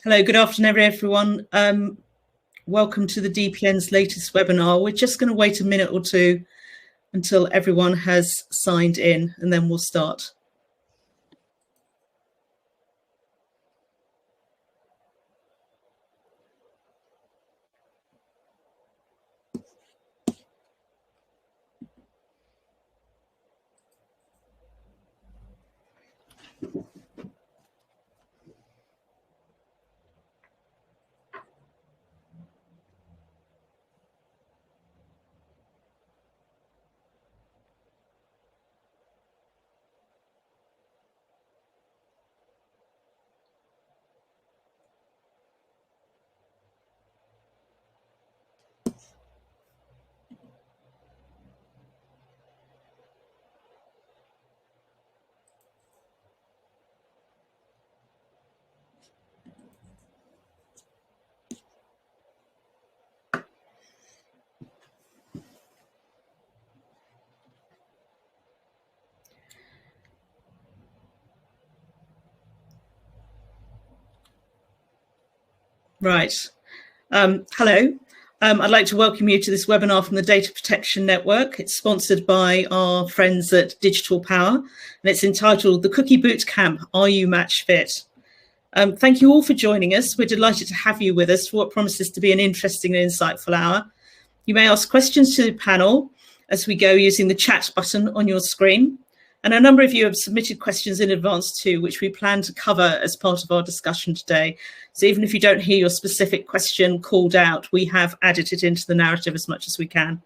Hello, good afternoon, everyone. Welcome to the DPN's latest webinar. We're just going to wait a minute or two until everyone has signed in, and then we'll start. Right. Hello. I'd like to welcome you to this webinar from the Data Protection Network. It's sponsored by our friends at Digital Power, and it's entitled The Cookie Boot Camp, Are You Match Fit? Thank you all for joining us. We're delighted to have you with us for what promises to be an interesting and insightful hour. You may ask questions to the panel as we go using the chat button on your screen. And a number of you have submitted questions in advance too, which we plan to cover as part of our discussion today. So even if you don't hear your specific question called out, we have added it into the narrative as much as we can.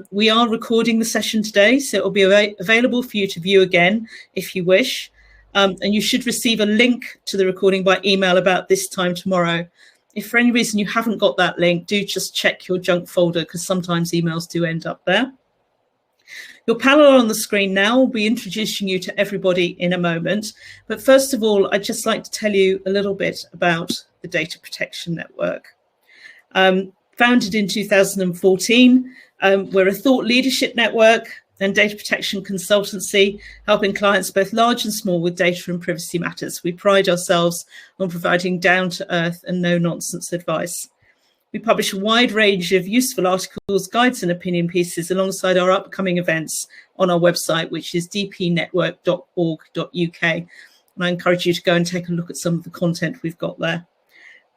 We are recording the session today, so it will be available for you to view again if you wish. And you should receive a link to the recording by email about this time tomorrow. If for any reason you haven't got that link, do just check your junk folder, because sometimes emails do end up there. Your panel on the screen now. Will be introducing you to everybody in a moment. But first of all, I'd just like to tell you a little bit about the Data Protection Network. Founded in 2014, we're a thought leadership network and data protection consultancy, helping clients both large and small with data and privacy matters. We pride ourselves on providing down-to-earth and no-nonsense advice. We publish a wide range of useful articles, guides and opinion pieces alongside our upcoming events on our website, which is dpnetwork.org.uk. And I encourage you to go and take a look at some of the content we've got there.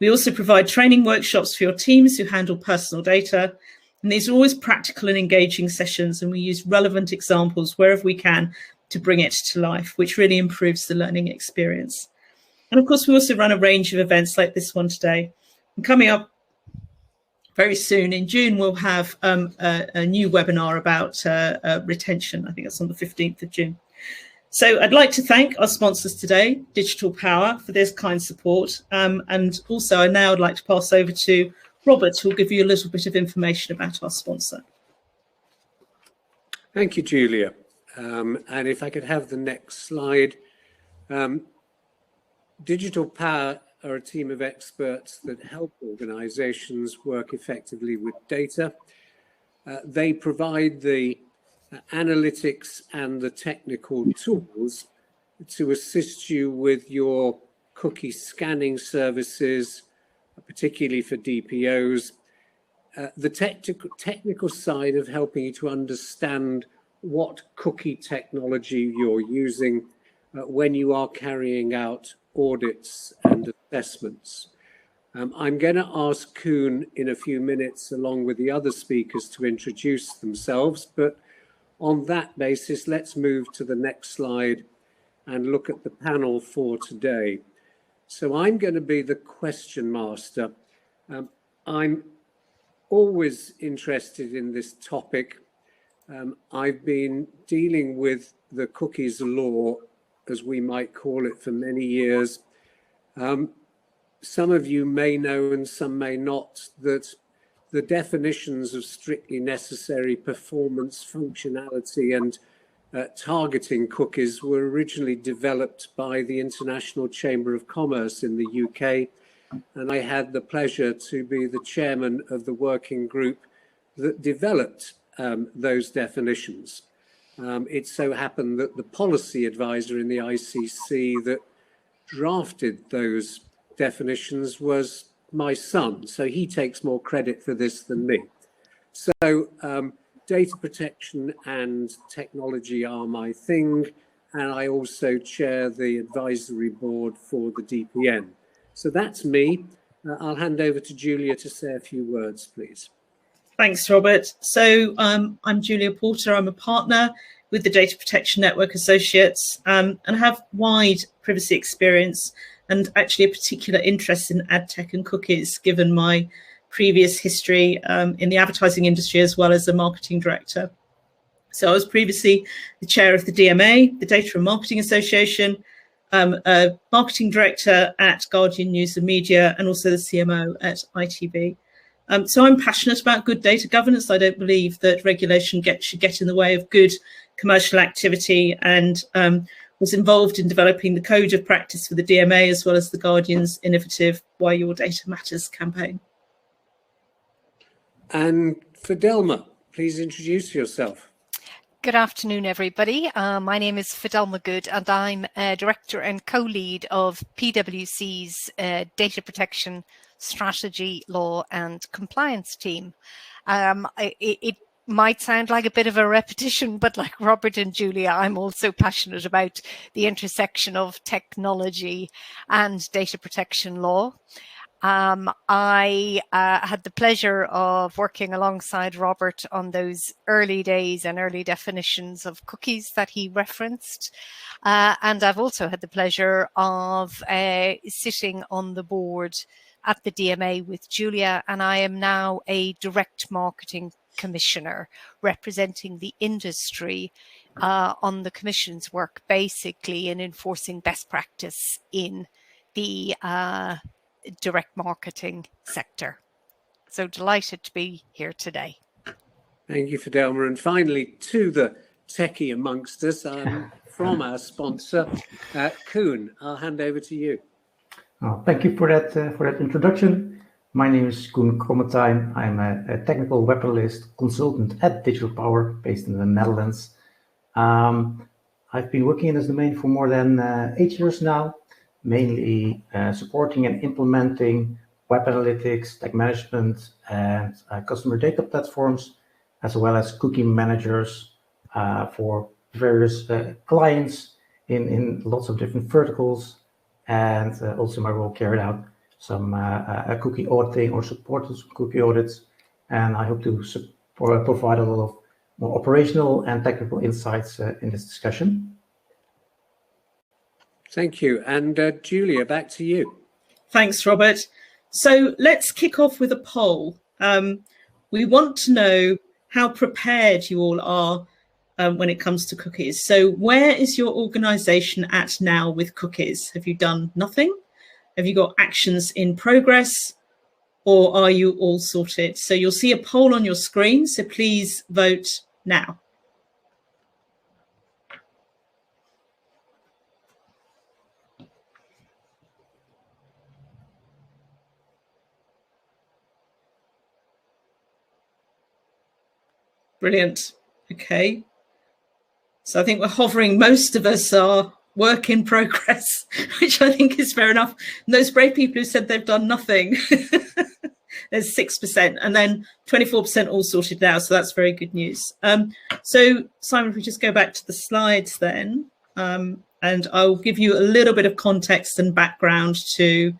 We also provide training workshops for your teams who handle personal data. And these are always practical and engaging sessions, and we use relevant examples wherever we can to bring it to life, which really improves the learning experience. And of course, we also run a range of events like this one today. And coming up very soon in June, we'll have a new webinar about retention. I think that's on the 15th of June. So I'd like to thank our sponsors today, Digital Power, for this kind support. And also I now would like to pass over to Robert, who will give you a little bit of information about our sponsor. Thank you, Julia. And if I could have the next slide. Digital Power are a team of experts that help organizations work effectively with data. They provide the analytics and the technical tools to assist you with your cookie scanning services, particularly for DPOs, the technical side of helping you to understand what cookie technology you're using when you are carrying out audits and assessments. I'm going to ask Koen in a few minutes, along with the other speakers, to introduce themselves. But on that basis, let's move to the next slide and look at the panel for today. So I'm going to be the question master. I'm always interested in this topic. I've been dealing with the cookies law, as we might call it, for many years. Some of you may know and some may not that the definitions of strictly necessary performance, functionality and targeting cookies were originally developed by the International Chamber of Commerce in the UK. And I had the pleasure to be the chairman of the working group that developed those definitions. It so happened that the policy advisor in the ICC that drafted those definitions was my son, so he takes more credit for this than me. So data protection and technology are my thing, and I also chair the advisory board for the DPN. So that's me. I'll hand over to Julia to say a few words, please. Thanks, Robert. So I'm Julia Porter. I'm a partner with the Data Protection Network Associates and have wide privacy experience and actually a particular interest in ad tech and cookies, given my previous history in the advertising industry as well as a marketing director. So I was previously the chair of the DMA, the Data and Marketing Association, a marketing director at Guardian News and Media, and also the CMO at ITV. So I'm passionate about good data governance. I don't believe that regulation should get in the way of good commercial activity, and was involved in developing the code of practice for the DMA as well as the Guardian's innovative Why Your Data Matters campaign. And Fidelma, please introduce yourself. Good afternoon, everybody. My name is Fidelma Good, and I'm Director and Co-Lead of PwC's Data Protection Strategy, Law and Compliance team. It might sound like a bit of a repetition, but like Robert and Julia, I'm also passionate about the intersection of technology and data protection law. I had the pleasure of working alongside Robert on those early days and early definitions of cookies that he referenced. And I've also had the pleasure of sitting on the board at the DMA with Julia, and I am now a direct marketing commissioner representing the industry on the Commission's work, basically in enforcing best practice in the direct marketing sector. So delighted to be here today. Thank you, Fidelma. And finally, to the techie amongst us, from our sponsor, Koen, I'll hand over to you. Thank you for that introduction. My name is kunkumartein. I'm a technical web analyst consultant at Digital Power, based in the Netherlands. I've been working in this domain for more than 8 years now, mainly supporting and implementing web analytics, tech management, and customer data platforms, as well as cookie managers for various clients in lots of different verticals. And also my role carried out some cookie auditing or supported cookie audits. And I hope to provide a lot of more operational and technical insights in this discussion. Thank you. And Julia, back to you. Thanks, Robert. So let's kick off with a poll. We want to know how prepared you all are when it comes to cookies. So where is your organization at now with cookies? Have you done nothing? Have you got actions in progress? Or are you all sorted? So you'll see a poll on your screen, so please vote now. Brilliant. Okay. So I think we're hovering. Most of us are work in progress, which I think is fair enough. And those brave people who said they've done nothing, there's 6%, and then 24% all sorted now. So that's very good news. So Simon, if we just go back to the slides then, and I'll give you a little bit of context and background to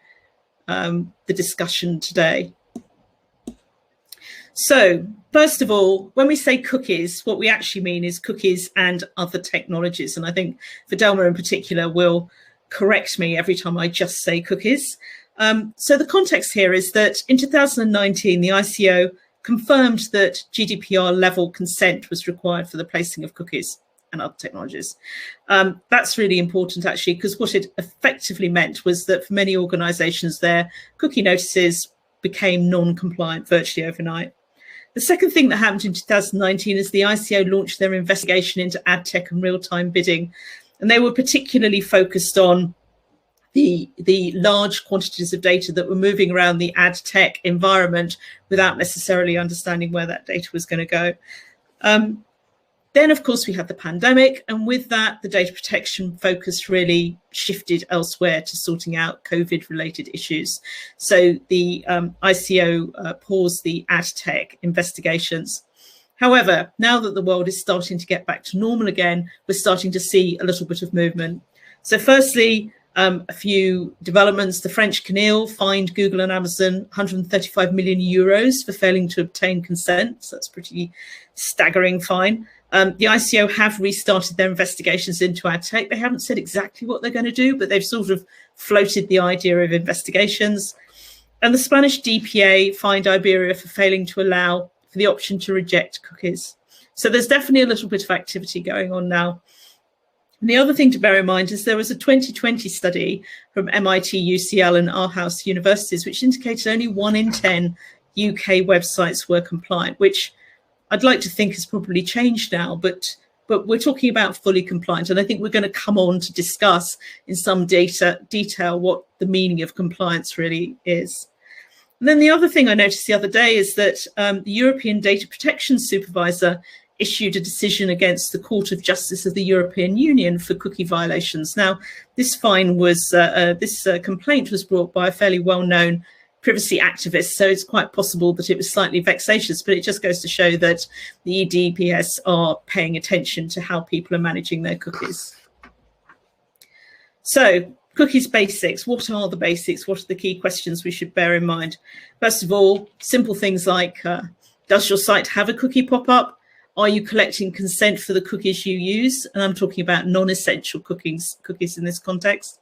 the discussion today. So first of all, when we say cookies, what we actually mean is cookies and other technologies. And I think Fidelma in particular will correct me every time I just say cookies. So the context here is that in 2019, the ICO confirmed that GDPR level consent was required for the placing of cookies and other technologies. That's really important, actually, because what it effectively meant was that for many organizations, their cookie notices became non-compliant virtually overnight. The second thing that happened in 2019 is the ICO launched their investigation into ad tech and real-time bidding. And they were particularly focused on the large quantities of data that were moving around the ad tech environment without necessarily understanding where that data was going to go. Then, of course, we had the pandemic, and with that, the data protection focus really shifted elsewhere to sorting out COVID-related issues. So the ICO paused the ad tech investigations. However, now that the world is starting to get back to normal again, we're starting to see a little bit of movement. So firstly, a few developments. The French CNIL fined Google and Amazon 135 million euros for failing to obtain consent. So that's a pretty staggering fine. The ICO have restarted their investigations into ad tech. They haven't said exactly what they're going to do, but they've sort of floated the idea of investigations. And the Spanish DPA fined Iberia for failing to allow for the option to reject cookies. So there's definitely a little bit of activity going on now. And the other thing to bear in mind is there was a 2020 study from MIT, UCL and Aarhus universities, which indicated only 1 in 10 UK websites were compliant, which I'd like to think has probably changed now, but we're talking about fully compliant. And I think we're going to come on to discuss in some detail what the meaning of compliance really is. And then the other thing I noticed the other day is that the European Data Protection Supervisor issued a decision against the Court of Justice of the European Union for cookie violations. Now, this fine was, this complaint was brought by a fairly well-known privacy activist, so it's quite possible that it was slightly vexatious, but it just goes to show that the EDPS are paying attention to how people are managing their cookies. So, cookies basics. What are the basics? What are the key questions we should bear in mind? First of all, simple things like, does your site have a cookie pop-up? Are you collecting consent for the cookies you use? And I'm talking about non-essential cookies in this context.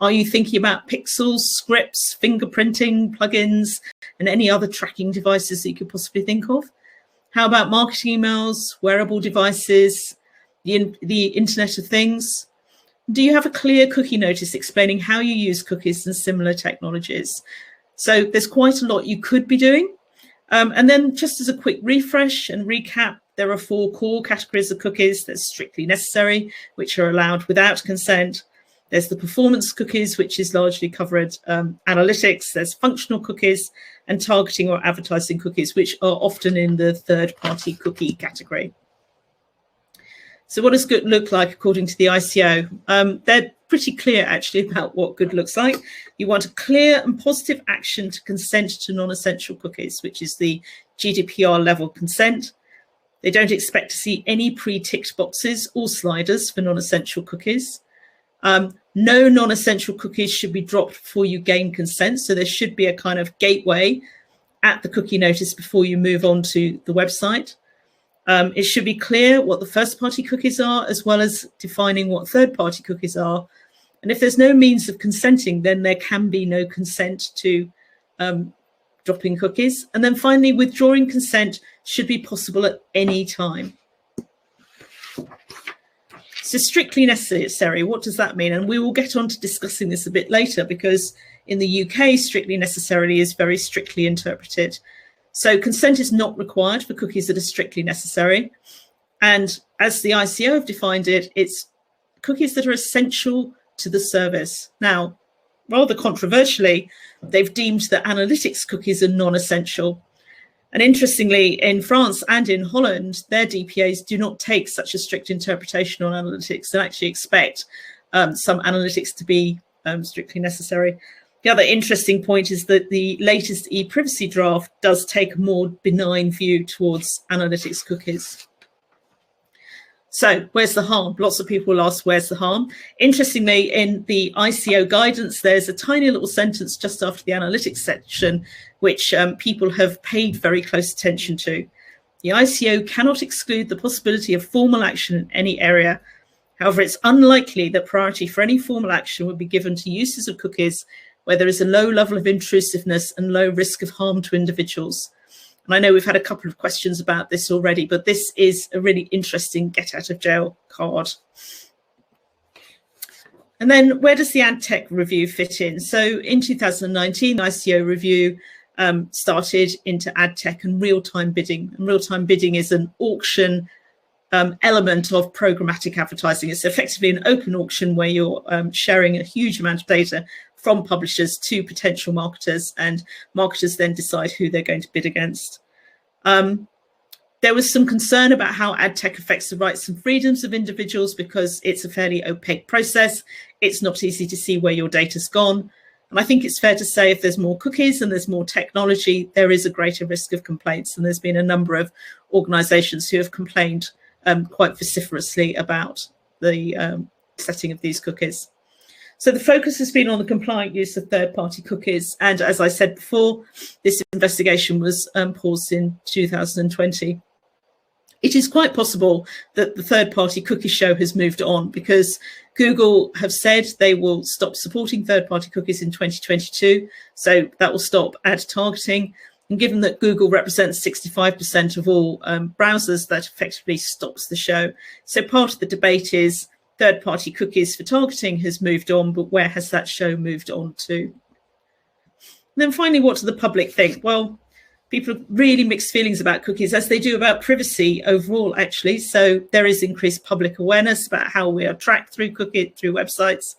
Are you thinking about pixels, scripts, fingerprinting, plugins, and any other tracking devices that you could possibly think of? How about marketing emails, wearable devices, the Internet of Things? Do you have a clear cookie notice explaining how you use cookies and similar technologies? So there's quite a lot you could be doing. And then just as a quick refresh and recap, there are 4 core categories of cookies. There's strictly necessary, which are allowed without consent. There's the performance cookies, which is largely covered analytics. There's functional cookies and targeting or advertising cookies, which are often in the third-party cookie category. So what does good look like according to the ICO? They're pretty clear, actually, about what good looks like. You want a clear and positive action to consent to non-essential cookies, which is the GDPR level consent. They don't expect to see any pre-ticked boxes or sliders for non-essential cookies. No non-essential cookies should be dropped before you gain consent. So there should be a kind of gateway at the cookie notice before you move on to the website. It should be clear what the first-party cookies are, as well as defining what third-party cookies are. And if there's no means of consenting, then there can be no consent to dropping cookies. And then finally, withdrawing consent should be possible at any time. So strictly necessary, what does that mean? And we will get on to discussing this a bit later, because in the UK, strictly necessary is very strictly interpreted. So consent is not required for cookies that are strictly necessary. And as the ICO have defined it, it's cookies that are essential to the service. Now, rather controversially, they've deemed that analytics cookies are non-essential. And interestingly, in France and in Holland, their DPAs do not take such a strict interpretation on analytics and actually expect some analytics to be strictly necessary. The other interesting point is that the latest EPrivacy draft does take a more benign view towards analytics cookies. So where's the harm? Lots of people ask, where's the harm? Interestingly, in the ICO guidance, there's a tiny little sentence just after the analytics section, which people have paid very close attention to. The ICO cannot exclude the possibility of formal action in any area. However, it's unlikely that priority for any formal action would be given to uses of cookies where there is a low level of intrusiveness and low risk of harm to individuals. And I know we've had a couple of questions about this already, but this is a really interesting get out of jail card. And then where does the ad tech review fit in? So in 2019, ICO review started into ad tech and real-time bidding. And real-time bidding is an auction element of programmatic advertising. It's effectively an open auction where you're sharing a huge amount of data from publishers to potential marketers, and marketers then decide who they're going to bid against. There was some concern about how ad tech affects the rights and freedoms of individuals because it's a fairly opaque process. It's not easy to see where your data's gone. And I think it's fair to say if there's more cookies and there's more technology, there is a greater risk of complaints. And there's been a number of organisations who have complained quite vociferously about the setting of these cookies. So the focus has been on the compliant use of third-party cookies. And as I said before, this investigation was paused in 2020. It is quite possible that the third-party cookie show has moved on because Google have said they will stop supporting third-party cookies in 2022. So that will stop ad targeting. And given that Google represents 65% of all browsers, that effectively stops the show. So part of the debate is third-party cookies for targeting has moved on, but where has that show moved on to? And then finally, what do the public think? Well, people have really mixed feelings about cookies, as they do about privacy overall, actually. So there is increased public awareness about how we are tracked through websites.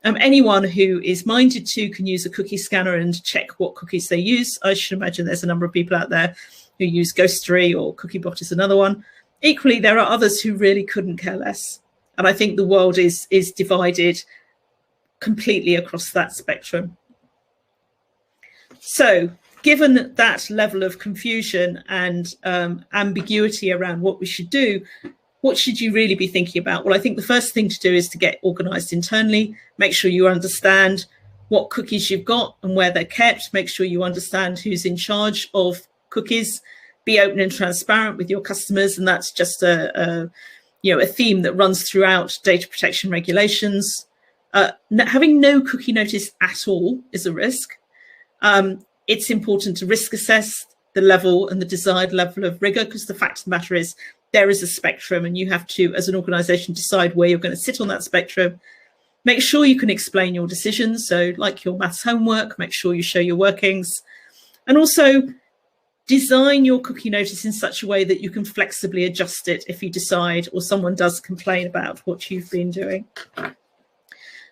Anyone who is minded to can use a cookie scanner and check what cookies they use. I should imagine there's a number of people out there who use Ghostery, or Cookiebot is another one. Equally, there are others who really couldn't care less. And I think the world is divided completely across that spectrum. So, given that level of confusion and ambiguity around what we should do, what should you really be thinking about? Well, I think the first thing to do is to get organised internally, make sure you understand what cookies you've got and where they're kept, make sure you understand who's in charge of cookies, be open and transparent with your customers. And that's just a theme that runs throughout data protection regulations. Having no cookie notice at all is a risk. It's important to risk assess the level and the desired level of rigor, because the fact of the matter is there is a spectrum and you have to, as an organisation, decide where you're going to sit on that spectrum. Make sure you can explain your decisions. So like your maths homework, make sure you show your workings, and also design your cookie notice in such a way that you can flexibly adjust it if you decide or someone does complain about what you've been doing.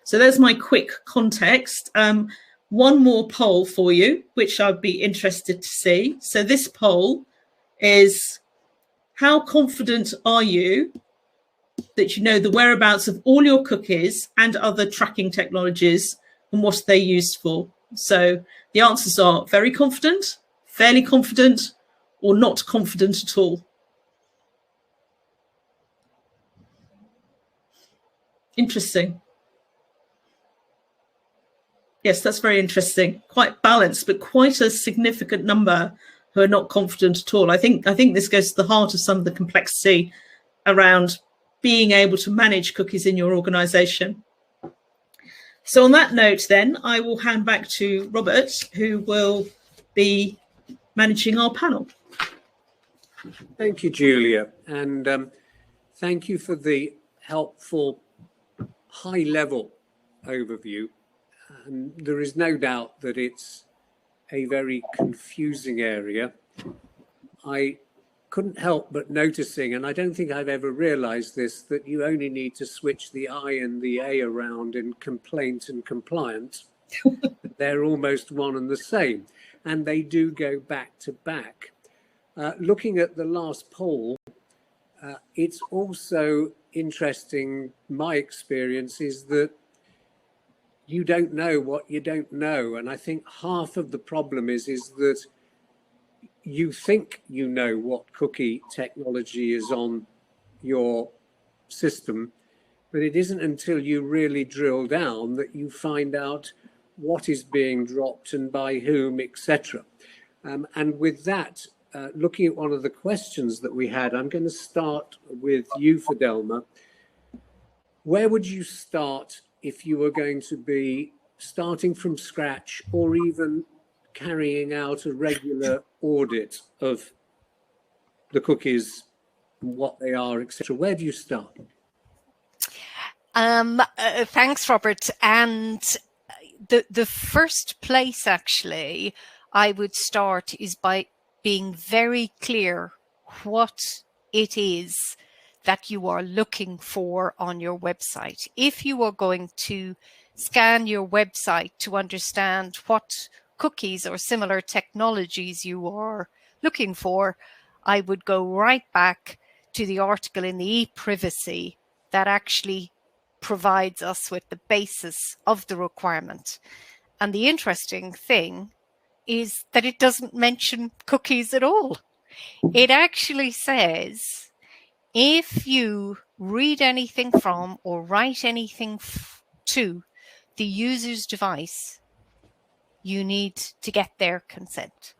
So there's my quick context. One more poll for you, which I'd be interested to see. So this poll is, how confident are you that you know the whereabouts of all your cookies and other tracking technologies and what they're used for? So the answers are very confident, fairly confident, or not confident at all. Interesting. Yes, that's very interesting. Quite balanced, but quite a significant number who are not confident at all. I think this goes to the heart of some of the complexity around being able to manage cookies in your organization. So on that note, then, I will hand back to Robert, who will be managing our panel. Thank you, Julia. And thank you for the helpful high-level overview. And there is no doubt that it's a very confusing area. I couldn't help but noticing, and I don't think I've ever realized this, that you only need to switch the I and the A around in complaint and compliant. They're almost one and the same, and they do go back to back. Looking at the last poll, it's also interesting, my experience is that you don't know what you don't know. And I think half of the problem is that you think you know what cookie technology is on your system, but it isn't until you really drill down that you find out what is being dropped and by whom, etc. And with that, looking at one of the questions that we had, I'm going to start with you, Fidelma. Where would you start if you were going to be starting from scratch or even carrying out a regular audit of the cookies, what they are, etc.? Where do you start? Thanks, Robert. And the first place, actually, I would start is by being very clear what it is that you are looking for on your website. If you are going to scan your website to understand what cookies or similar technologies you are looking for, I would go right back to the article in the EPrivacy that actually provides us with the basis of the requirement. And the interesting thing is that it doesn't mention cookies at all. It actually says, if you read anything from or write anything to the user's device, you need to get their consent.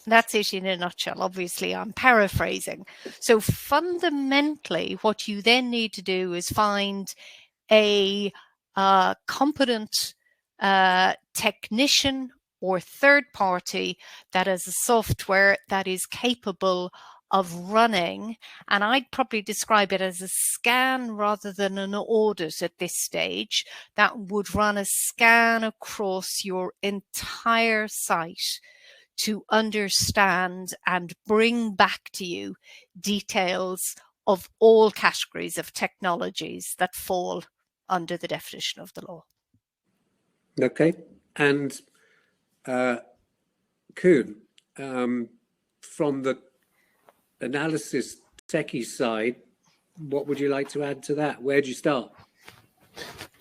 That's it in a nutshell. Obviously, I'm paraphrasing. So fundamentally, what you then need to do is find a competent technician or third party that has a software that is capable of running, and I'd probably describe it as a scan rather than an audit at this stage, that would run a scan across your entire site to understand and bring back to you details of all categories of technologies that fall under the definition of the law. Okay. And Koen, from the analysis techie side, what would you like to add to that? Where'd you start?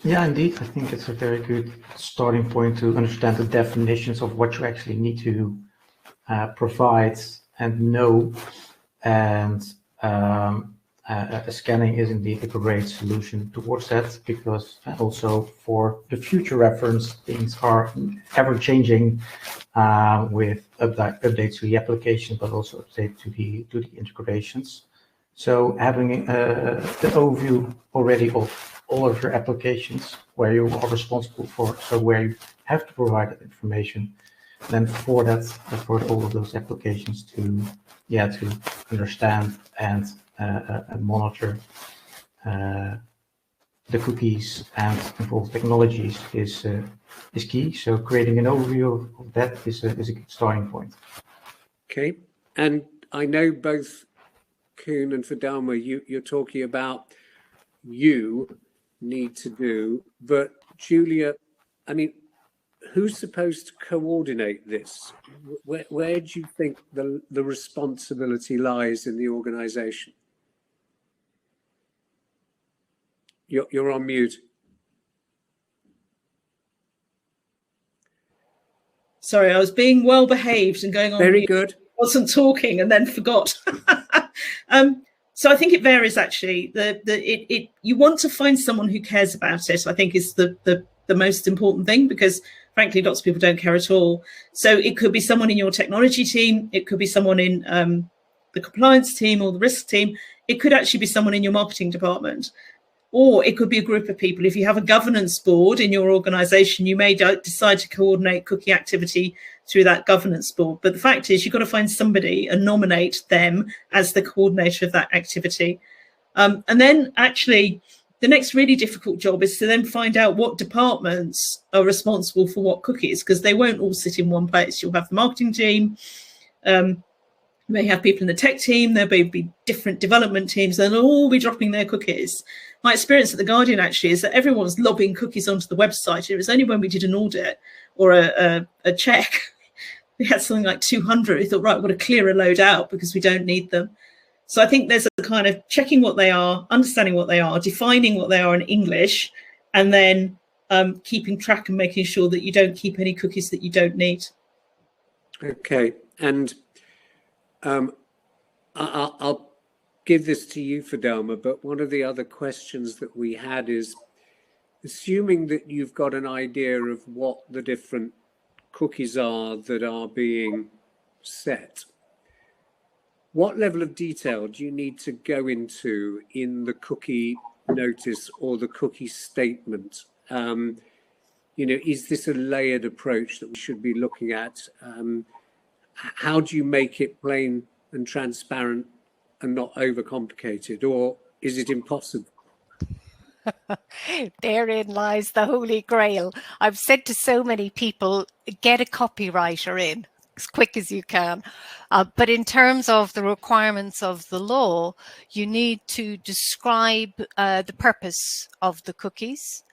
Yeah, indeed. I think it's a very good starting point to understand the definitions of what you actually need to provide and know. And scanning is indeed a great solution towards that, because also for the future reference, things are ever changing with updates to the application, but also updates to the integrations. So having the overview already of all of your applications where you are responsible for, so where you have to provide that information, then for that, for all of those applications to understand and monitor the cookies and involved technologies is key. So creating an overview of that is a good starting point. Okay, and I know both Koen and Fidelma, you're talking about you need to do, but Julia, I mean, who's supposed to coordinate this? Where do you think the responsibility lies in the organization? You're on mute. Sorry, I was being well behaved and going on. Very mute. good. Wasn't talking and then forgot. So I think it varies actually. You want to find someone who cares about it, I think, is the most important thing, because frankly, lots of people don't care at all. So it could be someone in your technology team, it could be someone in the compliance team or the risk team, it could actually be someone in your marketing department, or it could be a group of people. If you have a governance board in your organization, you may decide to coordinate cookie activity through that governance board. But the fact is, you've got to find somebody and nominate them as the coordinator of that activity. And then actually, the next really difficult job is to then find out what departments are responsible for what cookies, because they won't all sit in one place. You'll have the marketing team, you may have people in the tech team, there may be different development teams, and they'll all be dropping their cookies. My experience at The Guardian actually is that everyone was lobbing cookies onto the website. It was only when we did an audit or a check, we had something like 200. We thought, right, we've got to clear a load out because we don't need them. So I think there's a kind of checking what they are, understanding what they are, defining what they are in English, and then keeping track and making sure that you don't keep any cookies that you don't need. Okay, and I'll give this to you, Fidelma, but one of the other questions that we had is, assuming that you've got an idea of what the different cookies are that are being set, what level of detail do you need to go into in the cookie notice or the cookie statement? Is this a layered approach that we should be looking at? How do you make it plain and transparent and not overcomplicated, or is it impossible? Therein lies the holy grail. I've said to so many people, get a copywriter in as quick as you can. But in terms of the requirements of the law, you need to describe the purpose of the cookies.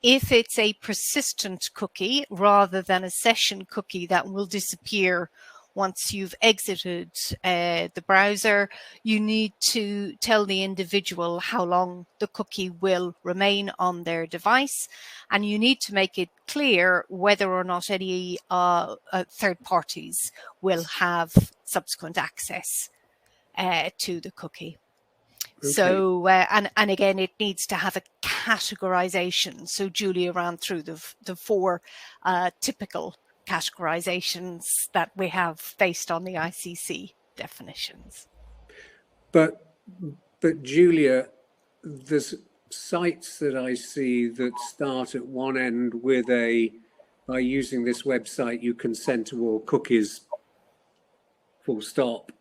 If it's a persistent cookie rather than a session cookie that will disappear once you've exited the browser, you need to tell the individual how long the cookie will remain on their device, and you need to make it clear whether or not any third parties will have subsequent access to the cookie. Okay. So, and again, it needs to have a categorization. So Julia ran through the four typical categorizations that we have based on the ICC definitions. But Julia, there's sites that I see that start at one end with by using this website, you consent to all cookies, full stop.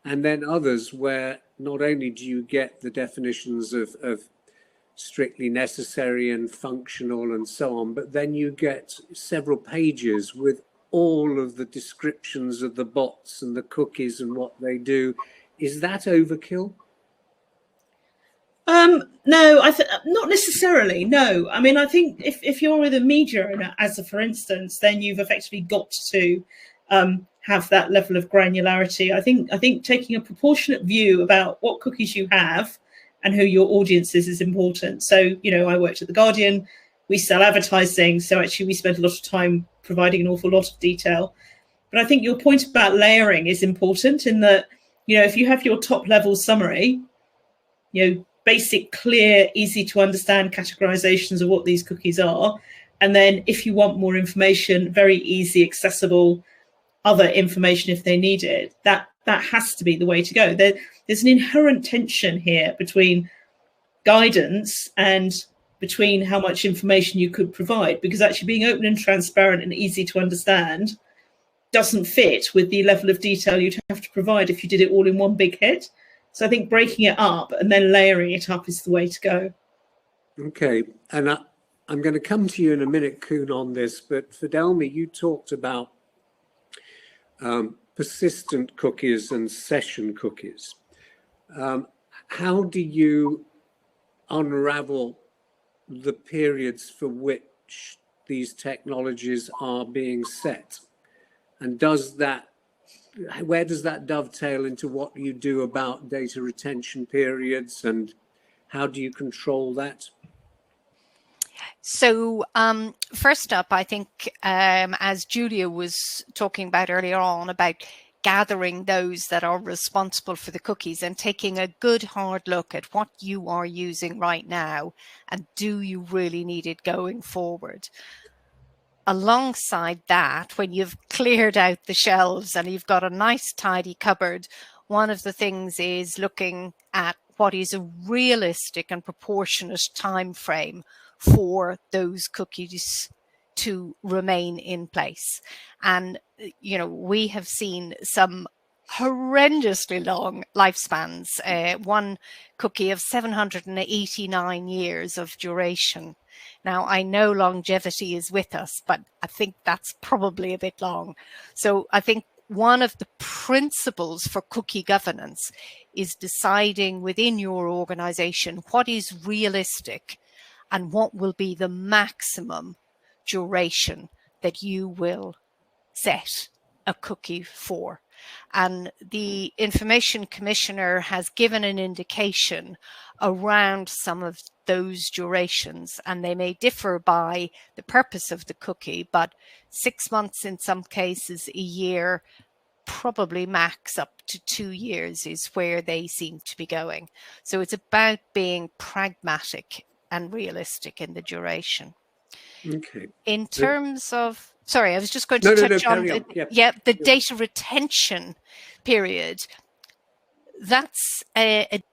And then others where not only do you get the definitions of strictly necessary and functional and so on, but then you get several pages with all of the descriptions of the bots and the cookies and what they do. Is that overkill? No, not necessarily. No, I mean, I think if you're with a media owner, for instance, then you've effectively got to have that level of granularity. I think taking a proportionate view about what cookies you have and who your audience is important. So, I worked at The Guardian. We sell advertising, so actually we spent a lot of time providing an awful lot of detail. But I think your point about layering is important in that, if you have your top level summary, basic, clear, easy to understand categorizations of what these cookies are. And then if you want more information, very easy, accessible, other information if they need it, that has to be the way to go. There's an inherent tension here between guidance and between how much information you could provide, because actually being open and transparent and easy to understand doesn't fit with the level of detail you'd have to provide if you did it all in one big hit. So I think breaking it up and then layering it up is the way to go. Okay, and I'm going to come to you in a minute, Koen, on this, but Fidelma, you talked about persistent cookies and session cookies. How do you unravel the periods for which these technologies are being set? And where does that dovetail into what you do about data retention periods, and how do you control that? So first up, I think, as Julia was talking about earlier on, about gathering those that are responsible for the cookies and taking a good hard look at what you are using right now and do you really need it going forward. Alongside that, when you've cleared out the shelves and you've got a nice tidy cupboard, one of the things is looking at what is a realistic and proportionate time frame for those cookies to remain in place. And, we have seen some horrendously long lifespans, one cookie of 789 years of duration. Now, I know longevity is with us, but I think that's probably a bit long. So I think one of the principles for cookie governance is deciding within your organization what is realistic and what will be the maximum duration that you will set a cookie for. And the Information Commissioner has given an indication around some of those durations, and they may differ by the purpose of the cookie, but 6 months in some cases, a year, probably max up to 2 years is where they seem to be going. So it's about being pragmatic and realistic in the duration. Okay. In terms of, sorry, I was just going to touch on the data retention period. That's a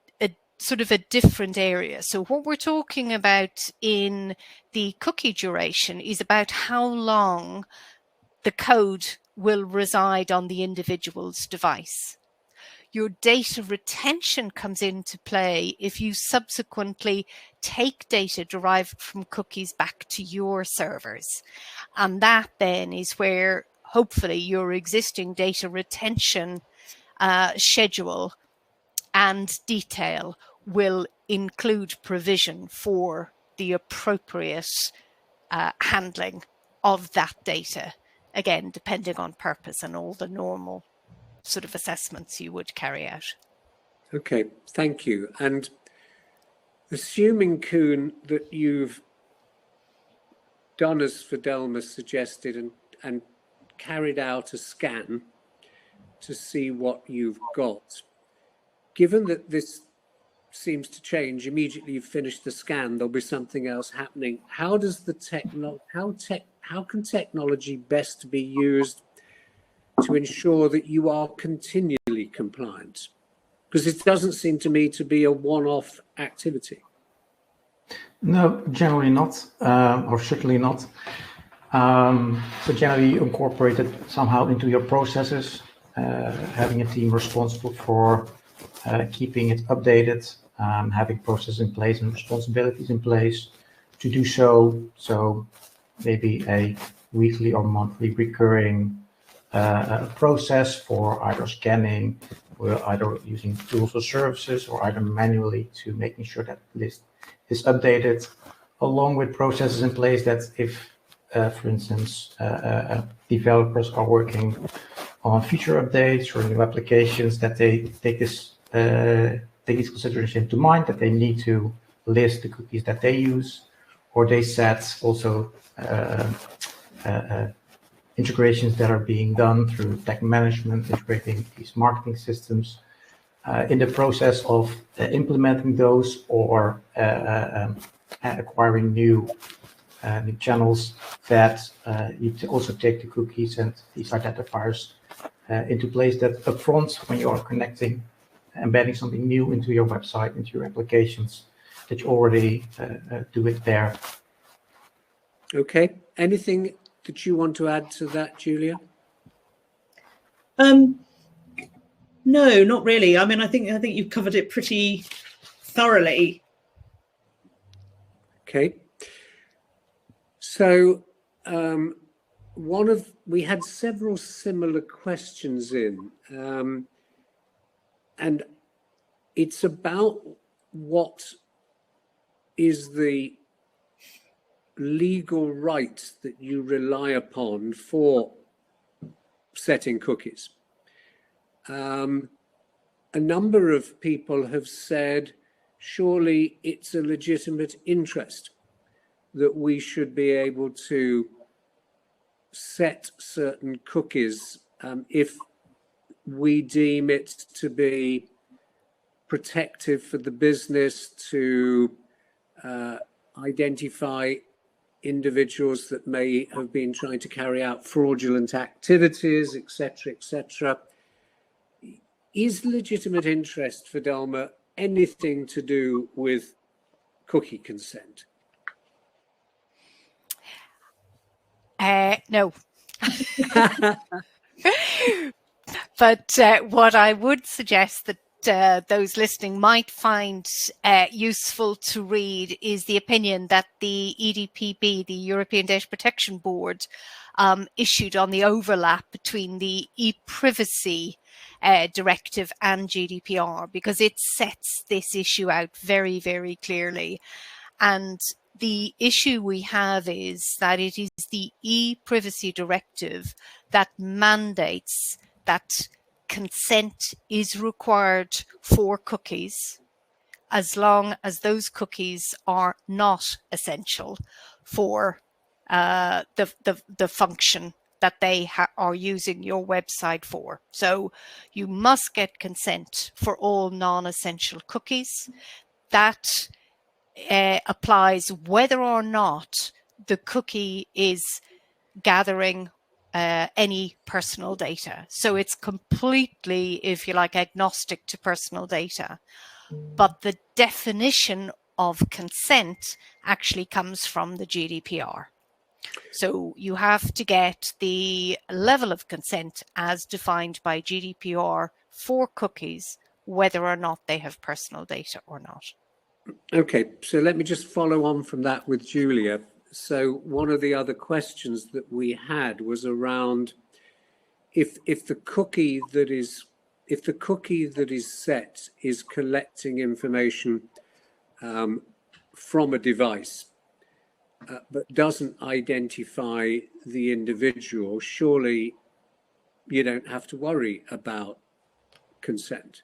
sort of a different area. So what we're talking about in the cookie duration is about how long the code will reside on the individual's device. Your data retention comes into play if you subsequently take data derived from cookies back to your servers. And that then is where hopefully your existing data retention schedule and detail will include provision for the appropriate handling of that data, again, depending on purpose and all the normal sort of assessments you would carry out. Okay, thank you. And assuming, Koen, that you've done as Fidelma suggested and carried out a scan to see what you've got, given that this seems to change immediately you've finished the scan, there'll be something else happening. How does how can technology best be used to ensure that you are continually compliant? Because it doesn't seem to me to be a one-off activity. No, generally not, or certainly not. So generally you incorporate it somehow into your processes, having a team responsible for keeping it updated, having processes in place and responsibilities in place to do so. So maybe a weekly or monthly recurring process for either scanning, or either using tools or services, or either manually to making sure that list is updated, along with processes in place that if, for instance, developers are working on feature updates or new applications, that they take this consideration into mind, that they need to list the cookies that they use, or they set also integrations that are being done through tech management, integrating these marketing systems in the process of implementing those or acquiring new channels, that you also take the cookies and these identifiers into place, that upfront when you are connecting, embedding something new into your website, into your applications, that you already do it there. Okay. Anything that you want to add to that, Julia? No, not really. I mean, I think you've covered it pretty thoroughly. Okay. So we had several similar questions in, and it's about what is the legal right that you rely upon for setting cookies. A number of people have said, surely it's a legitimate interest that we should be able to set certain cookies if we deem it to be protective for the business, to identify individuals that may have been trying to carry out fraudulent activities, etc., etc. Is legitimate interest, Fidelma, anything to do with cookie consent? No. But what I would suggest that those listening might find useful to read is the opinion that the EDPB, the European Data Protection Board, issued on the overlap between the EPrivacy Directive and GDPR, because it sets this issue out very, very clearly. And the issue we have is that it is the EPrivacy Directive that mandates that consent is required for cookies, as long as those cookies are not essential for the function that they are using your website for. So you must get consent for all non-essential cookies. That applies whether or not the cookie is gathering any personal data. So it's completely, if you like, agnostic to personal data. But the definition of consent actually comes from the GDPR. So you have to get the level of consent as defined by GDPR for cookies, whether or not they have personal data or not. Okay, so let me just follow on from that with Julia. So one of the other questions that we had was around if the cookie that is set is collecting information from a device, but doesn't identify the individual, surely you don't have to worry about consent?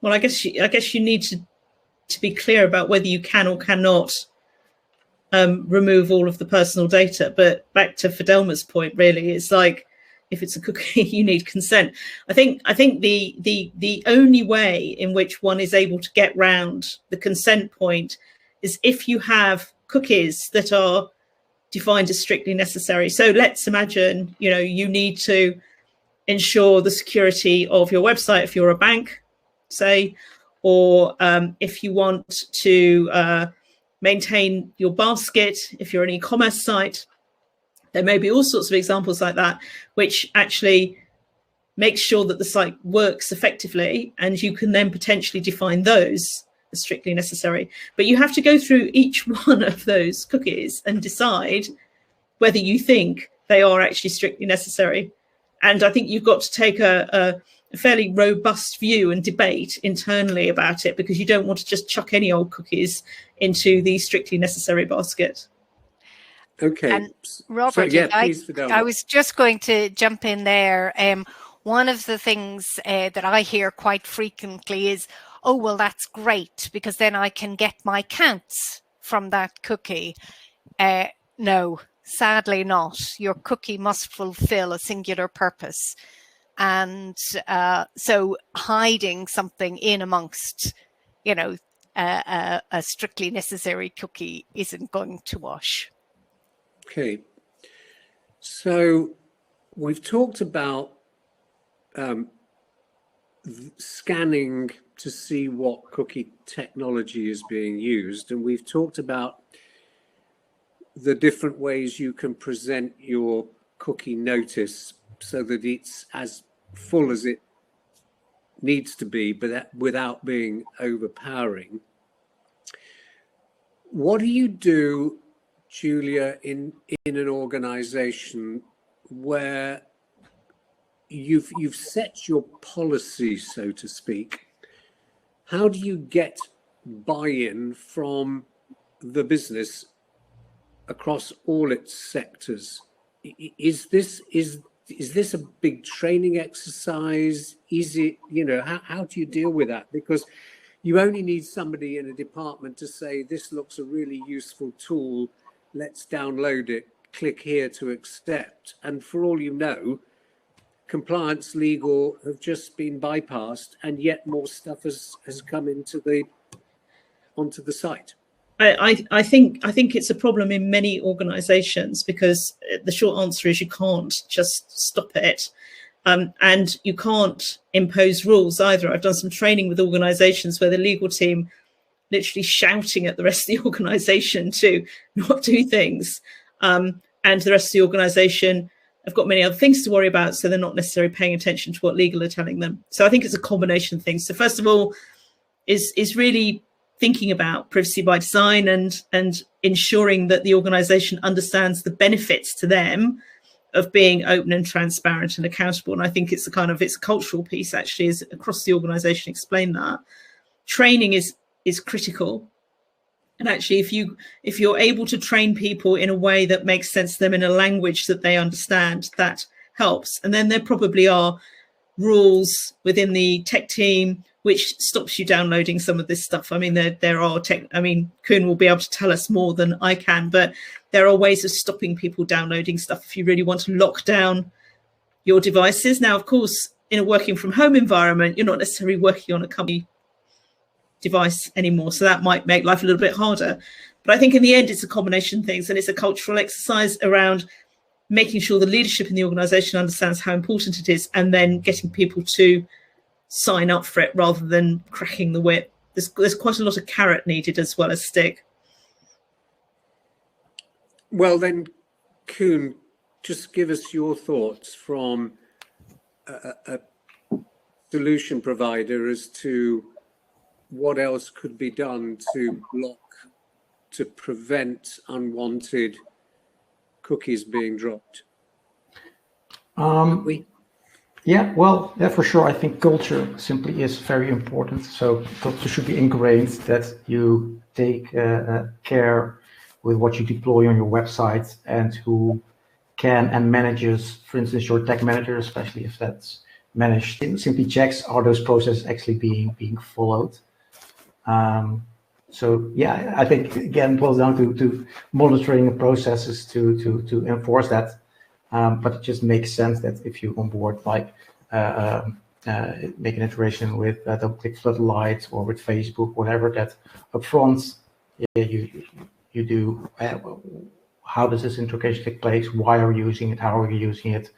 Well, I guess you need to be clear about whether you can or cannot remove all of the personal data. But back to Fidelma's point, really, it's like, if it's a cookie, you need consent. I think the only way in which one is able to get round the consent point is if you have cookies that are defined as strictly necessary. So let's imagine, you need to ensure the security of your website if you're a bank, say, or if you want to maintain your basket if you're an e-commerce site. There may be all sorts of examples like that, which actually makes sure that the site works effectively, and you can then potentially define those as strictly necessary. But you have to go through each one of those cookies and decide whether you think they are actually strictly necessary. And I think you've got to take a fairly robust view and debate internally about it, because you don't want to just chuck any old cookies into the strictly necessary basket. Okay. And Robert, please, I was just going to jump in there. One of the things that I hear quite frequently is, oh, well, that's great, because then I can get my counts from that cookie. No, sadly not. Your cookie must fulfill a singular purpose. And so hiding something in amongst, a strictly necessary cookie isn't going to wash. Okay, so we've talked about scanning to see what cookie technology is being used, and we've talked about the different ways you can present your cookie notice so that it's as full as it needs to be, but without being overpowering. What do you do, Julia, in an organization where you've set your policy, so to speak? How do you get buy-in from the business across all its sectors? Is this a big training exercise? Is it, how do you deal with that? Because you only need somebody in a department to say, this looks a really useful tool, let's download it, click here to accept. And for all you know, compliance, legal have just been bypassed, and yet more stuff has come onto the site. I think it's a problem in many organizations, because the short answer is you can't just stop it. And you can't impose rules either. I've done some training with organizations where the legal team literally shouting at the rest of the organization to not do things. And the rest of the organization have got many other things to worry about, so they're not necessarily paying attention to what legal are telling them. So I think it's a combination of things. So first of all, is really thinking about privacy by design and ensuring that the organization understands the benefits to them of being open and transparent and accountable. And I think it's a cultural piece, actually, is across the organization explain that. Training is critical. And actually, if you're able to train people in a way that makes sense to them, in a language that they understand, that helps. And then there probably are rules within the tech team which stops you downloading some of this stuff. I mean, there are Kun will be able to tell us more than I can, but there are ways of stopping people downloading stuff if you really want to lock down your devices. Now, of course, in a working from home environment, you're not necessarily working on a company device anymore, so that might make life a little bit harder. But I think in the end, it's a combination of things, and it's a cultural exercise around making sure the leadership in the organization understands how important it is, and then getting people to sign up for it rather than cracking the whip. There's quite a lot of carrot needed as well as stick. Well then, Kun, just give us your thoughts from a solution provider as to what else could be done to prevent unwanted cookies being dropped. Yeah, well, yeah, for sure. I think culture simply is very important. So culture should be ingrained, that you take care with what you deploy on your website, and who can and manages, for instance, your tag manager, especially if that's managed. It simply checks, are those processes actually being followed? So yeah, I think again it boils down to monitoring processes to enforce that. But it just makes sense that if you onboard like make an integration with double-click floodlights or with Facebook, whatever, that upfront, yeah, you do. How does this integration take place? Why are you using it? How are you using it?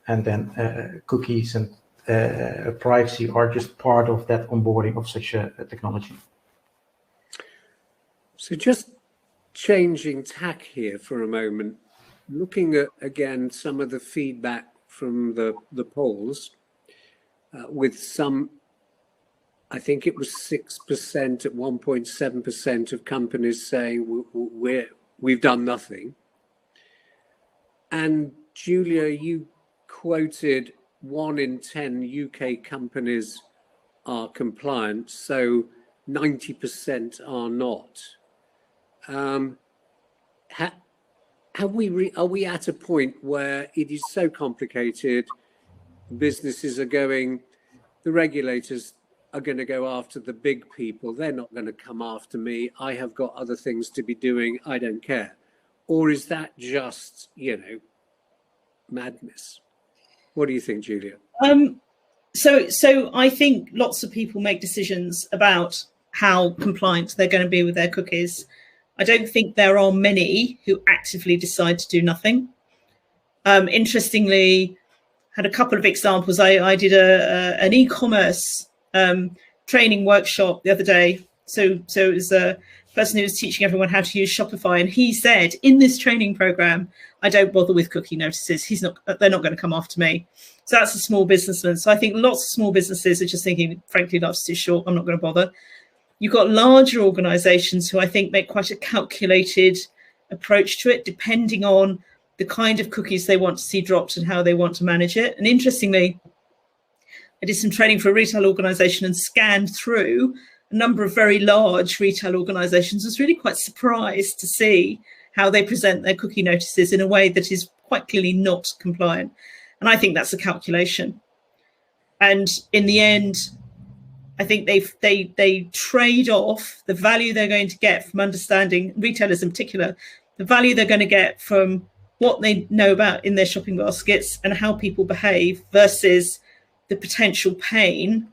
And then cookies and privacy are just part of that onboarding of such a technology. So just changing tack here for a moment, looking at, again, some of the feedback from the polls, with some, I think it was 6% at 1.7% of companies saying we've done nothing. And Julia, you quoted 1 in 10 UK companies are compliant, so 90% are not. Are we at a point where it is so complicated, businesses are going, the regulators are going to go after the big people, they're not going to come after me, I have got other things to be doing, I don't care? Or is that just, madness? What do you think, Julia? So I think lots of people make decisions about how compliant they're going to be with their cookies. I don't think there are many who actively decide to do nothing. Interestingly, had a couple of examples. I did an e-commerce training workshop the other day. So it was a person who was teaching everyone how to use Shopify, and he said, in this training program, I don't bother with cookie notices. They're not going to come after me. So that's a small businessman. So I think lots of small businesses are just thinking, frankly, life's too short, I'm not going to bother. You've got larger organizations who I think make quite a calculated approach to it, depending on the kind of cookies they want to see dropped and how they want to manage it. And interestingly, I did some training for a retail organization and scanned through a number of very large retail organizations. I was really quite surprised to see how they present their cookie notices in a way that is quite clearly not compliant. And I think that's a calculation. And in the end, I think they trade off the value they're going to get from understanding, retailers in particular, the value they're going to get from what they know about in their shopping baskets and how people behave versus the potential pain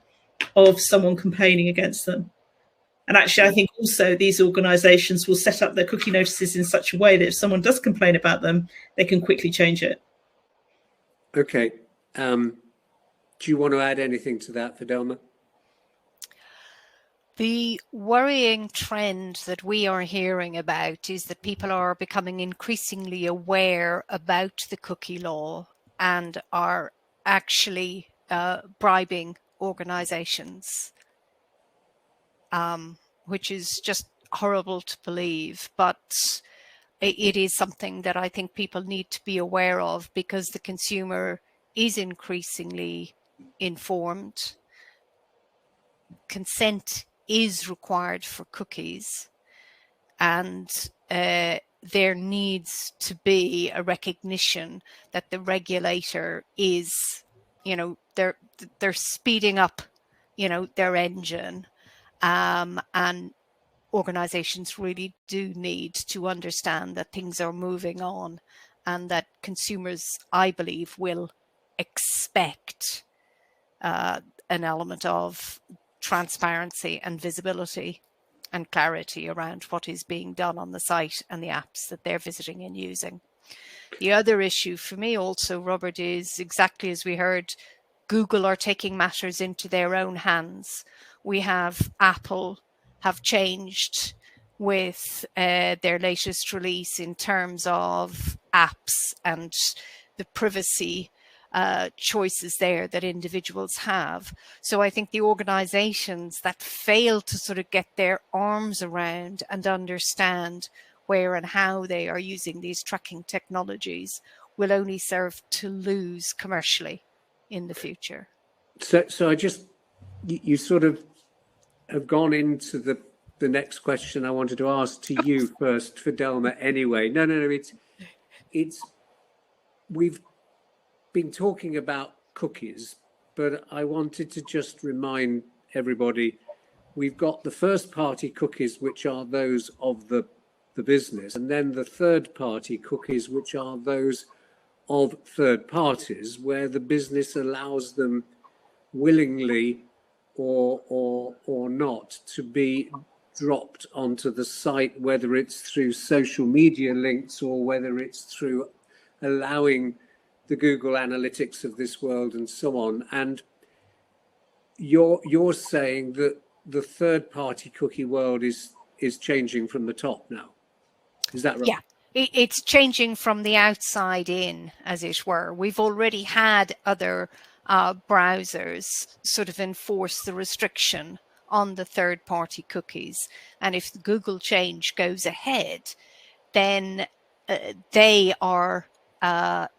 of someone complaining against them. And actually, I think also these organizations will set up their cookie notices in such a way that if someone does complain about them, they can quickly change it. Okay. Do you want to add anything to that, Fidelma? The worrying trend that we are hearing about is that people are becoming increasingly aware about the cookie law and are actually bribing organizations, which is just horrible to believe. But it is something that I think people need to be aware of, because the consumer is increasingly informed. Consent is required for cookies, and there needs to be a recognition that the regulator is, they're speeding up, their engine, and organizations really do need to understand that things are moving on, and that consumers, I believe, will expect an element of transparency and visibility and clarity around what is being done on the site and the apps that they're visiting and using. The other issue for me also, Robert, is exactly as we heard, Google are taking matters into their own hands. We have Apple have changed with their latest release in terms of apps and the privacy choices there that individuals have. So I think the organizations that fail to sort of get their arms around and understand where and how they are using these tracking technologies will only serve to lose commercially in the future. So I just, you sort of have gone into the next question I wanted to ask to you first, Fidelma, anyway. No, it's we've been talking about cookies, but I wanted to just remind everybody, we've got the first party cookies, which are those of the business, and then the third party cookies, which are those of third parties, where the business allows them willingly or not to be dropped onto the site, whether it's through social media links or whether it's through allowing the Google Analytics of this world and so on. And you're saying that the third party cookie world is changing from the top now. Is that right? Yeah, it's changing from the outside in, as it were. We've already had other browsers sort of enforce the restriction on the third-party cookies. And if the Google change goes ahead, then they are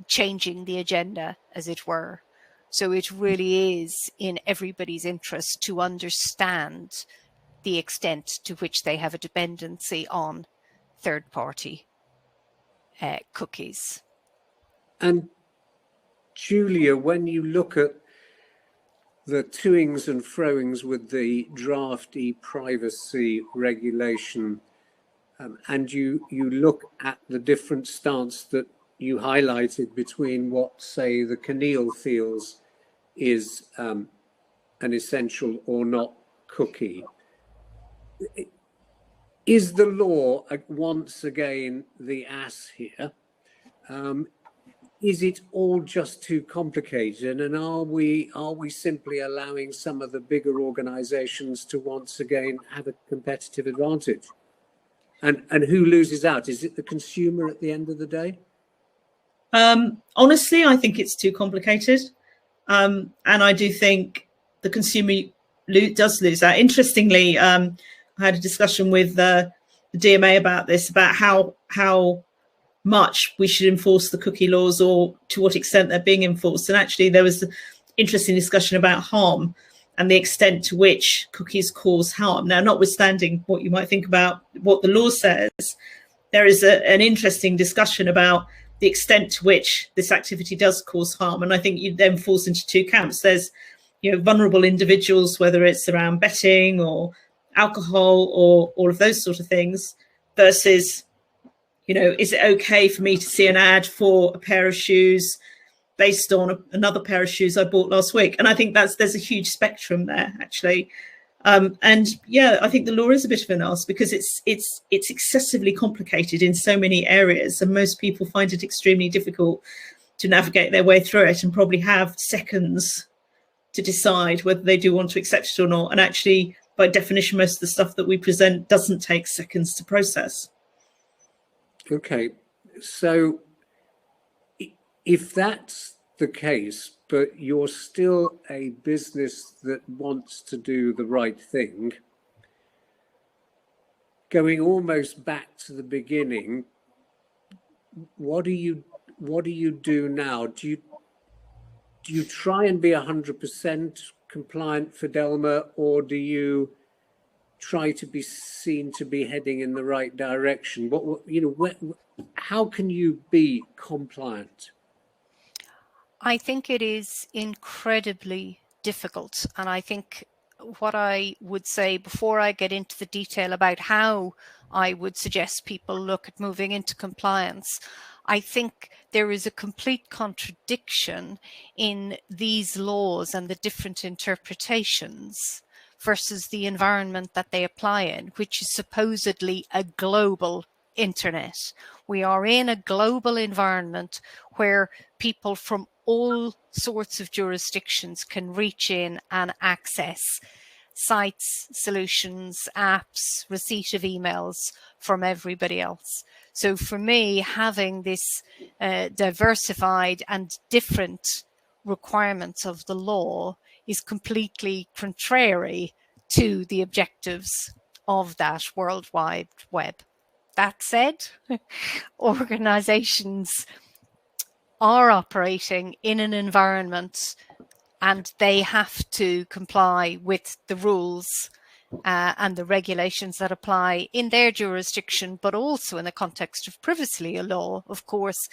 changing the agenda, as it were. So it really is in everybody's interest to understand the extent to which they have a dependency on third-party cookies. And Julia, when you look at the toings and froings with the draft EPrivacy regulation, and you look at the different stance that you highlighted between what, say, the CNIL feels is an essential or not cookie, is the law once again the ass here? Is it all just too complicated, and are we simply allowing some of the bigger organizations to once again have a competitive advantage? And who loses out? Is it the consumer at the end of the day? Honestly, I think it's too complicated. And I do think the consumer does lose out. Interestingly, I had a discussion with the DMA about this, about how much we should enforce the cookie laws, or to what extent they're being enforced. And actually there was an interesting discussion about harm and the extent to which cookies cause harm. Now, notwithstanding what you might think about what the law says, there is an interesting discussion about the extent to which this activity does cause harm. And I think you then falls into two camps. There's, vulnerable individuals, whether it's around betting or alcohol or all of those sort of things, versus, is it okay for me to see an ad for a pair of shoes based on another pair of shoes I bought last week? And I think there's a huge spectrum there, actually. And yeah, I think the law is a bit of an arse, because it's excessively complicated in so many areas, and most people find it extremely difficult to navigate their way through it, and probably have seconds to decide whether they do want to accept it or not. And actually, by definition, most of the stuff that we present doesn't take seconds to process. Okay, so if that's the case, but you're still a business that wants to do the right thing, going almost back to the beginning, what do you do now? Do you try and be 100% compliant, Fidelma, or do you try to be seen to be heading in the right direction? How can you be compliant? I think it is incredibly difficult. And I think what I would say, before I get into the detail about how I would suggest people look at moving into compliance, I think there is a complete contradiction in these laws and the different interpretations versus the environment that they apply in, which is supposedly a global internet. We are in a global environment where people from all sorts of jurisdictions can reach in and access sites, solutions, apps, receipt of emails from everybody else. So for me, having this diversified and different requirements of the law is completely contrary to the objectives of that World Wide Web. That said, organizations are operating in an environment and they have to comply with the rules and the regulations that apply in their jurisdiction, but also in the context of privacy law, of course,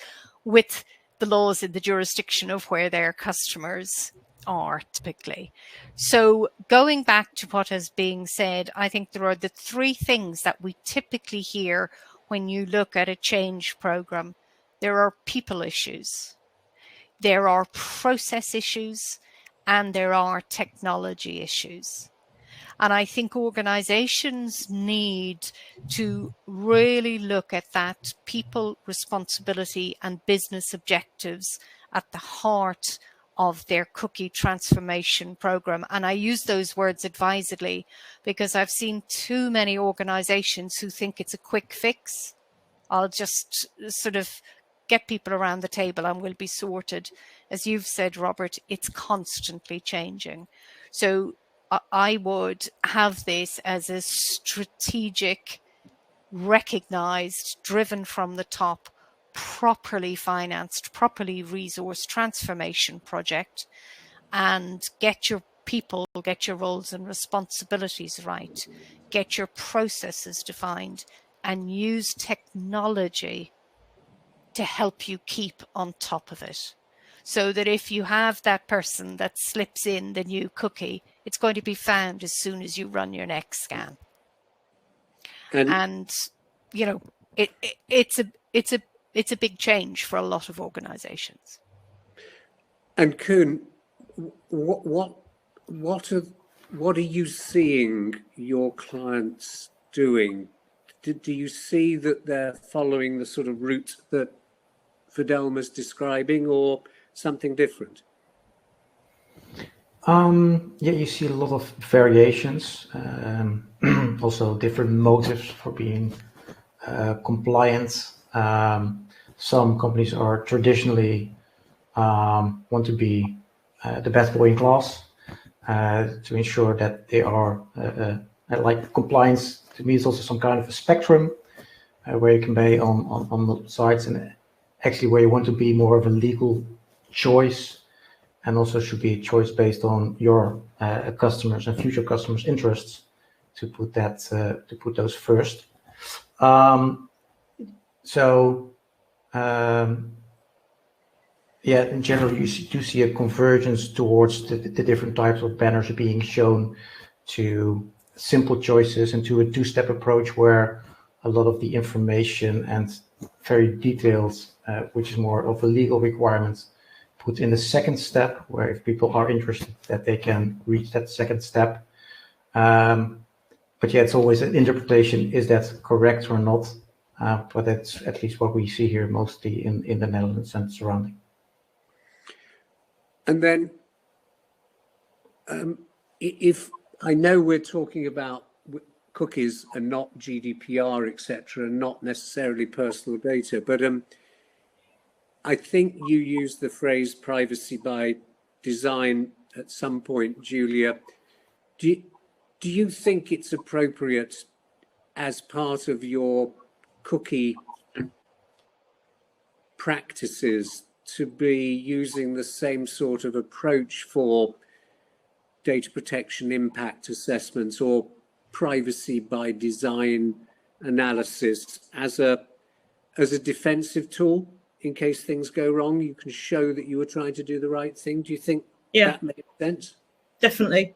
with the laws in the jurisdiction of where their customers are typically. So going back to what is being said, I think there are the three things that we typically hear when you look at a change program. There are people issues, there are process issues, and there are technology issues. And I think organizations need to really look at that people responsibility and business objectives at the heart of their cookie transformation program. And I use those words advisedly because I've seen too many organizations who think it's a quick fix. I'll just sort of get people around the table and we'll be sorted. As you've said, Robert, it's constantly changing. So I would have this as a strategic, recognized, driven from the top, properly financed, properly resourced transformation project, and get your people, get your roles and responsibilities right, get your processes defined, and use technology to help you keep on top of it. So that if you have that person that slips in the new cookie, it's going to be found as soon as you run your next scan. And you know, it's a big change for a lot of organizations. And Kun, what are you seeing your clients doing? Do you see that they're following the sort of route that Fidelma's describing, or something different? Yeah, you see a lot of variations, also different motives for being compliant. Some companies are traditionally want to be the best boy in class to ensure that they are like compliance. To me, it's also some kind of a spectrum where you can be on the sides, and actually where you want to be more of a legal choice, and also should be a choice based on your customers and future customers' interests, to put that to put those first. Yeah, in general, you do see a convergence towards the different types of banners being shown, to simple choices and to a two-step approach where a lot of the information and very detailed, which is more of a legal requirement, put in the second step, where if people are interested, that they can reach that second step. But yeah, it's always an interpretation, is that correct or not? But that's at least what we see here mostly in the Netherlands and surrounding. And then if I know we're talking about cookies and not GDPR, etc., and not necessarily personal data, but I think you used the phrase privacy by design at some point, Julia. Do you think it's appropriate as part of your cookie practices to be using the same sort of approach for data protection impact assessments or privacy by design analysis as a defensive tool in case things go wrong? You can show that you were trying to do the right thing. Do you think that makes sense? Definitely.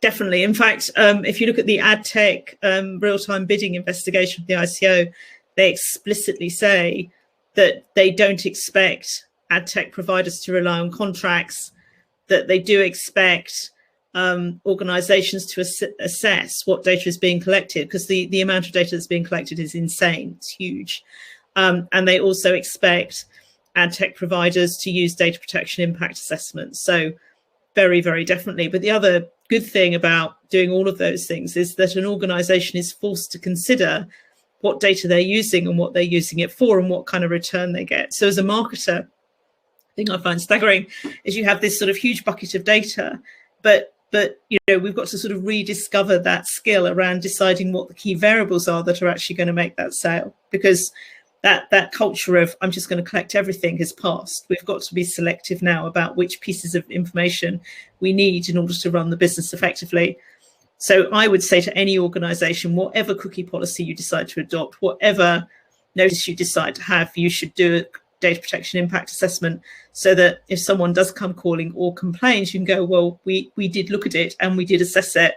In fact, if you look at the ad tech real-time bidding investigation of the ICO, they explicitly say that they don't expect ad tech providers to rely on contracts, that they do expect organizations to assess what data is being collected, because the amount of data that's being collected is insane. It's huge. And they also expect ad tech providers to use data protection impact assessments. So very, very definitely. But the other good thing about doing all of those things is that an organization is forced to consider what data they're using and what they're using it for and what kind of return they get. So as a marketer, the thing I find staggering is you have this sort of huge bucket of data, but you know, we've got to sort of rediscover that skill around deciding what the key variables are that are actually going to make that sale, because that culture of I'm just going to collect everything has passed. We've got to be selective now about which pieces of information we need in order to run the business effectively. So I would say to any organization, whatever cookie policy you decide to adopt, whatever notice you decide to have, you should do data protection impact assessment, so that if someone does come calling or complains, you can go, well, we did look at it and we did assess it,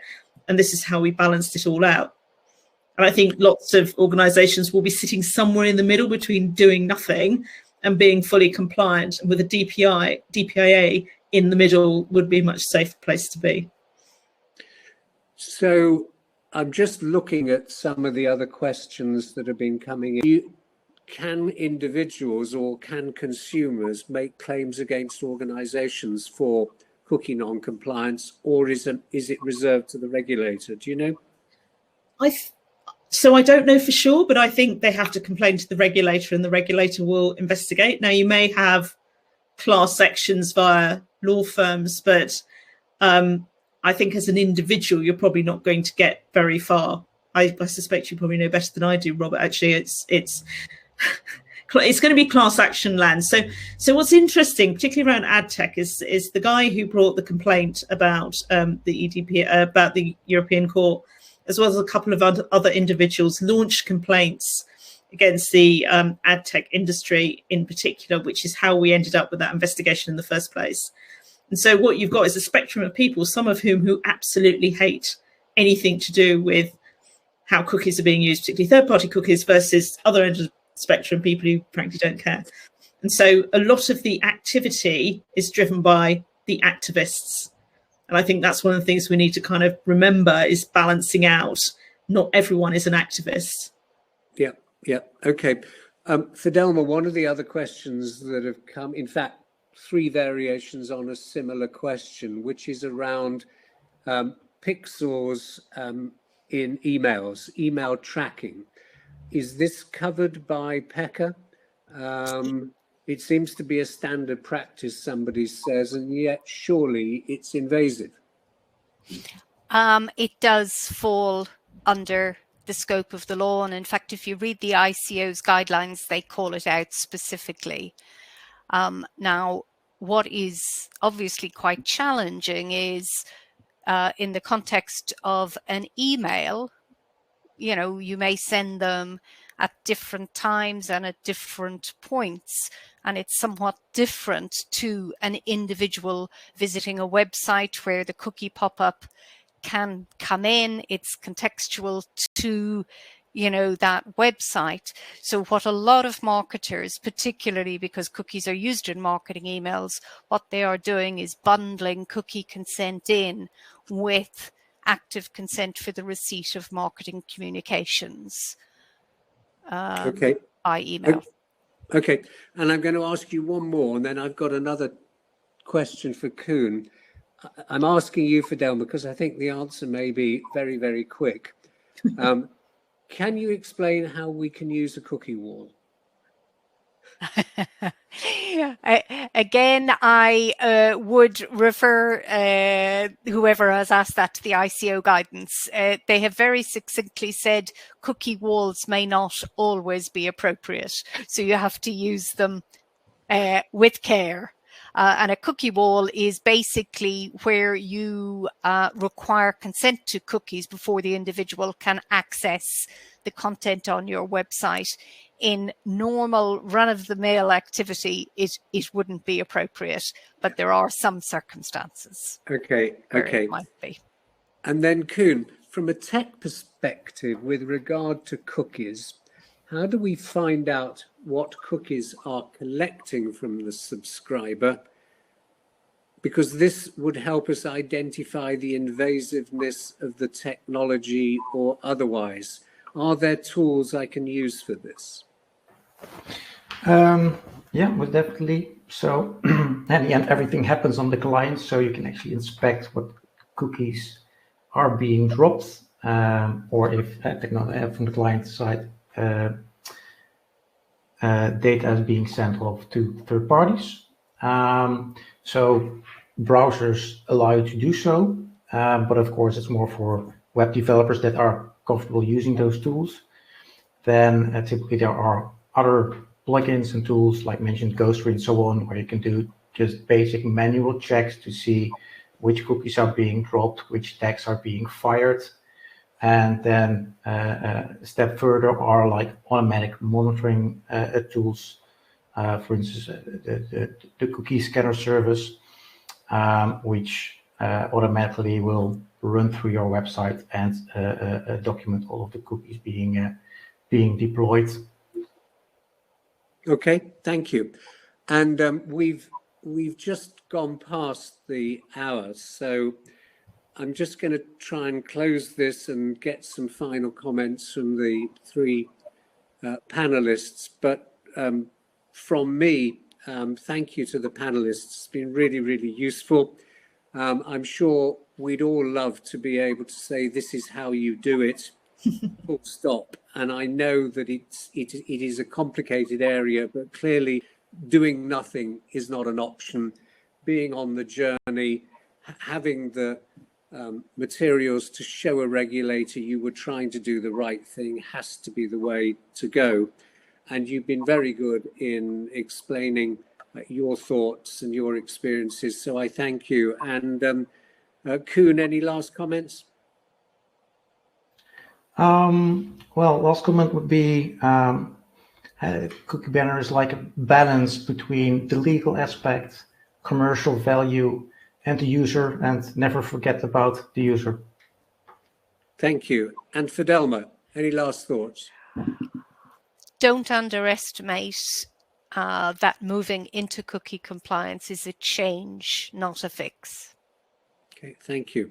and this is how we balanced it all out. And I think lots of organisations will be sitting somewhere in the middle between doing nothing and being fully compliant. And with a DPIA in the middle would be a much safer place to be. So I'm just looking at some of the other questions that have been coming in. Can individuals or can consumers make claims against organisations for cookie non-compliance, or is it reserved to the regulator? Do you know? So I don't know for sure, but I think they have to complain to the regulator and the regulator will investigate. Now, you may have class actions via law firms, but I think as an individual, you're probably not going to get very far. I suspect you probably know better than I do, Robert. Actually, it's going to be class action land. So what's interesting, particularly around ad tech, is the guy who brought the complaint about the EDP, about the European Court, as well as a couple of other individuals, launched complaints against the ad tech industry in particular, which is how we ended up with that investigation in the first place. And so what you've got is a spectrum of people, some of who absolutely hate anything to do with how cookies are being used, particularly third-party cookies, versus other end of the spectrum, people who frankly don't care. And so a lot of the activity is driven by the activists. And I think that's one of the things we need to kind of remember is balancing out. Not everyone is an activist. Yeah. Okay. Fidelma, one of the other questions that have come, in fact, 3 variations on a similar question, which is around pixels in emails, email tracking. Is this covered by PECA? It seems to be a standard practice, somebody says, and yet surely it's invasive. It does fall under the scope of the law. And in fact, if you read the ICO's guidelines, they call it out specifically. Now, what is obviously quite challenging is in the context of an email, you know, you may send them at different times and at different points, and it's somewhat different to an individual visiting a website where the cookie pop-up can come in. It's contextual to, you know, that website. So what a lot of marketers, particularly because cookies are used in marketing emails, what they are doing is bundling cookie consent in with active consent for the receipt of marketing communications by email. Okay, and I'm going to ask you one more, and then I've got another question for Koen. I'm asking you, Fidelma, because I think the answer may be very, very quick. Can you explain how we can use a cookie wall? Again, I would refer whoever has asked that to the ICO guidance. They have very succinctly said cookie walls may not always be appropriate. So you have to use them with care. And a cookie wall is basically where you require consent to cookies before the individual can access the content on your website. In normal run-of-the-mill activity, it wouldn't be appropriate, but there are some circumstances. Okay. It might be. And then Koen, from a tech perspective with regard to cookies, how do we find out what cookies are collecting from the subscriber? Because this would help us identify the invasiveness of the technology or otherwise. Are there tools I can use for this? Yeah, most definitely. So in the end, everything happens on the client, so you can actually inspect what cookies are being dropped, or if from the client side, data is being sent off to third parties. So browsers allow you to do so, but of course it's more for web developers that are comfortable using those tools. Then typically there are other plugins and tools like mentioned Ghostry and so on, where you can do just basic manual checks to see which cookies are being dropped, which tags are being fired. And then a step further are like automatic monitoring tools for instance, the cookie scanner service, which automatically will run through your website and document all of the cookies being deployed. Okay, thank you. And we've just gone past the hour, so I'm just going to try and close this and get some final comments from the three panelists. But from me, thank you to the panelists. It's been really, really useful. I'm sure we'd all love to be able to say this is how you do it, full stop. And I know that it is a complicated area, but clearly doing nothing is not an option. Being on the journey, having the materials to show a regulator you were trying to do the right thing has to be the way to go. And you've been very good in explaining your thoughts and your experiences. So I thank you. And Koen, any last comments? Well, last comment would be cookie banner is like a balance between the legal aspect, commercial value, and the user, and never forget about the user. Thank you. And Fidelma, any last thoughts? Don't underestimate that moving into cookie compliance is a change, not a fix. Okay, thank you.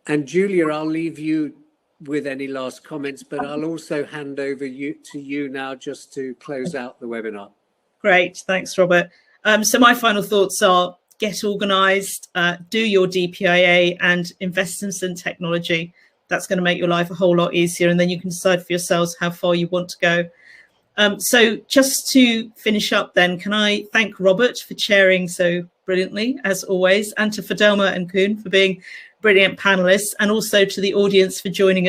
And Julia, I'll leave you with any last comments, but I'll also hand over to you now just to close out the webinar. Great, thanks, Robert. So my final thoughts are: get organised, do your DPIA, and invest in some technology. That's going to make your life a whole lot easier, and then you can decide for yourselves how far you want to go. So just to finish up then, can I thank Robert for chairing so brilliantly, as always, and to Fidelma and Koen for being brilliant panelists, and also to the audience for joining us.